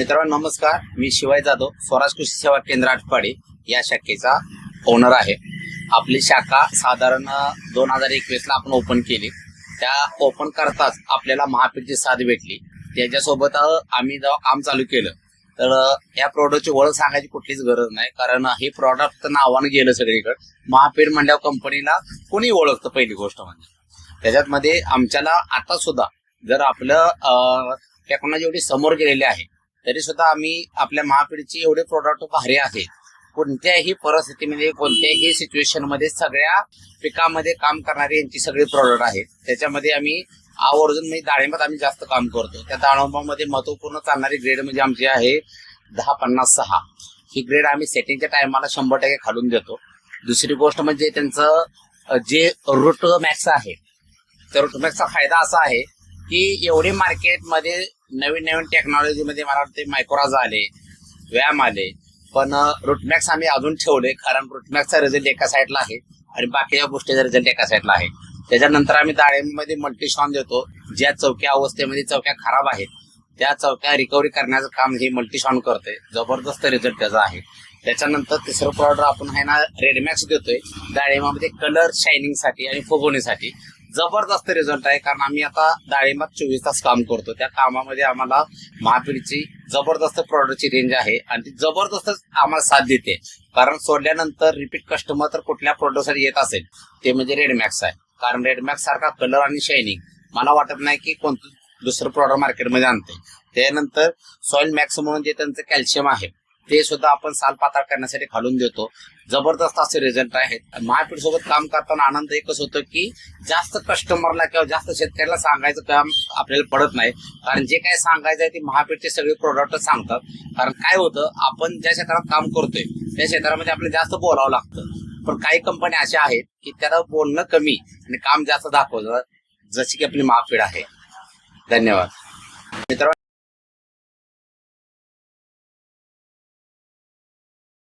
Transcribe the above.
मित्रांनो नमस्कार, मी शिवाय जाधव, स्वराज कृषी सेवा केंद्र आटपाडी या शाखेचा ओनर आहे. आपली शाखा साधारण 2021 ला आपण ओपन केली. त्या ओपन करताच आपल्याला महापीठची साथ भेटली. त्याच्यासोबत आम्ही जेव्हा काम चालू केलं तर या प्रोडक्टची ओळख सांगायची कुठलीच गरज नाही, कारण हे प्रॉडक्ट नावानं गेलं सगळीकडे. महापीठ म्हणल्यावर कंपनीला कोणी ओळखतं पहिली गोष्ट म्हणजे. त्याच्यामध्ये आमच्याला आता सुद्धा जर आपलं टेक्नॉलॉजी एवढी समोर गेलेली आहे तरी सुद्धा आम्ही आपल्या महापीठची एवढे प्रोडक्ट भारी आहेत. कोणत्याही परिस्थितीमध्ये कोणत्याही सिच्युएशन मध्ये सगळ्या पिकामध्ये काम करणारे यांची सगळे प्रोडक्ट आहेत. त्याच्यामध्ये आम्ही आवर्जून म्हणजे डाळिंबात आम्ही जास्त काम करतो. त्या डाळिंबामध्ये महत्वपूर्ण चालणारी ग्रेड म्हणजे आमची आहे 1056. ही ग्रेड आम्ही सेटिंगच्या टायमाला 100% खालून देतो. दुसरी गोष्ट म्हणजे त्यांचं जे रूट मॅक्स आहे, तर रूट मॅक्सचा फायदा असा आहे की एवढे मार्केटमध्ये नवीन नवीन टेक्नॉलॉजीमध्ये मला वाटते मायक्रोराज आले, व्यायाम आले, पण रूटमॅक्स आम्ही अजून ठेवले, कारण रूटमॅक्सचा रिझल्ट एका साईडला आहे आणि बाकीच्या गोष्टीचा रिझल्ट एका साईडला आहे. त्याच्यानंतर आम्ही डाळिंबामध्ये मल्टीशॉन देतो. ज्या चौक्या अवस्थेमध्ये चौक्या खराब आहेत त्या चौक्या रिकव्हरी करण्याचं काम हे मल्टीशॉन करते. जबरदस्त रिझल्ट त्याचा आहे. त्याच्यानंतर तिसरं प्रॉडक्ट आपण आहे ना रेडमॅक्स देतोय डाळिंबामध्ये कलर शायनिंगसाठी आणि फुगवणीसाठी. जबरदस्त रिझल्ट आहे, कारण आम्ही आता डाळिंबात 24 तास काम करतो. त्या कामामध्ये आम्हाला महापीठची जबरदस्त प्रॉडक्टची रेंज आहे आणि ती जबरदस्त आम्हाला साथ देते. कारण सोडल्यानंतर रिपीट कस्टमर तर कुठल्या प्रोडक्टसाठी येत असेल ते म्हणजे रेडमॅक्स आहे. कारण रेडमॅक्स सारखा कलर आणि शायनिंग मला वाटत नाही की कोणतं दुसरं प्रॉडक्ट मार्केटमध्ये आणते. त्यानंतर सॉइल मॅक्स म्हणून जे त्यांचं कॅल्शियम आहे ते सुद्धा आपण साल पातळ करण्यासाठी घालून देतो. जबरदस्त असे रिझल्ट आहेत. महापीठ सोबत काम करताना आनंद एकच होतो की जास्त कस्टमरला किंवा जास्त शेतकऱ्याला सांगायचं काम आपल्याला पडत नाही, कारण जे काय सांगायचं आहे ते महापीठचे सगळे प्रोडक्ट सांगतात. कारण काय होतं, आपण ज्या क्षेत्रात काम करतोय त्या क्षेत्रामध्ये आपल्याला जास्त बोलावं लागतं, पण काही कंपन्या अशा आहेत की त्याला बोलणं कमी आणि काम जास्त दाखवतात, जशी की आपली महापीठ आहे. धन्यवाद मित्रांनो.